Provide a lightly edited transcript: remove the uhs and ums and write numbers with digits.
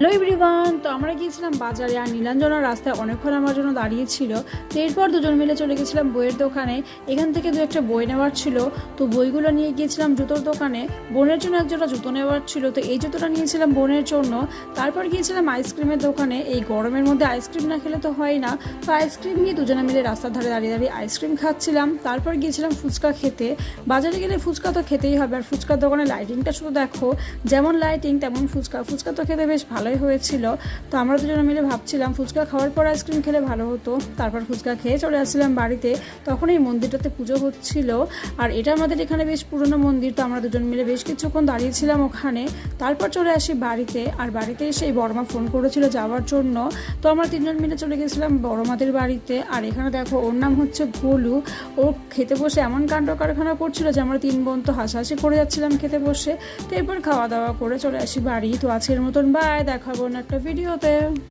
Hello everyone, তো আমরা গিয়েছিলাম বাজারে। আর নীলাঞ্জনা রাস্তায় অনেকক্ষণ আমার জন্য দাঁড়িয়েছিল। তো এরপর দুজন মিলে চলে গেছিলাম বইয়ের দোকানে। এখান থেকে দু একটা বই নেওয়ার ছিল, তো বইগুলো নিয়ে গিয়েছিলাম জুতোর দোকানে। বোনের জন্য একজোড়া জুতো নেওয়ার ছিল, তো এই জুতোটা নিয়েছিলাম বোনের জন্য। তারপর গিয়েছিলাম আইসক্রিমের দোকানে। এই গরমের মধ্যে আইসক্রিম না খেলে তো হয় না, তো আইসক্রিম নিয়ে দুজনে মিলে রাস্তার ধারে দাঁড়িয়ে দাঁড়িয়ে আইসক্রিম খাচ্ছিলাম। তারপর গিয়েছিলাম ফুচকা খেতে। বাজারে গেলে ফুচকা তো খেতেই হবে, আর ফুচকার দোকানে লাইটিংটা শুধু দেখো, যেমন লাইটিং তেমন ফুচকা। ফুচকা তো খেতে বেশ ভালোই হয়েছিল। তো আমরা দুজনে মিলে ভাবছিলাম ফুচকা খাওয়ার পর আইসক্রিম খেলে ভালো হতো। তারপর ফুচকা খেয়ে চলে আসছিলাম বাড়িতে। তখন এই মন্দিরটাতে পুজো হচ্ছিল, আর এটা আমাদের এখানে বেশ পুরনো মন্দির। তো আমরা দুজন মিলে বেশ কিছুক্ষণ দাঁড়িয়েছিলাম ওখানে। তারপর চলে আসি বাড়িতে। আর বাড়িতে এসে এই বড়মা ফোন করেছিল যাওয়ার জন্য, তো আমরা তিনজন মিলে চলে গেছিলাম বড়মাদের বাড়িতে। আর এখানে দেখো, ওর নাম হচ্ছে গোলু। ও খেতে বসে এমন কাণ্ড কারখানা করছিল যে আমরা তিন বোন তো হাসাহাসি করে যাচ্ছিলাম খেতে বসে। তো এরপর খাওয়া দাওয়া করে চলে আসি বাড়ি। তো আজকের মতন বাই, দেখাবো না একটা ভিডিওতে।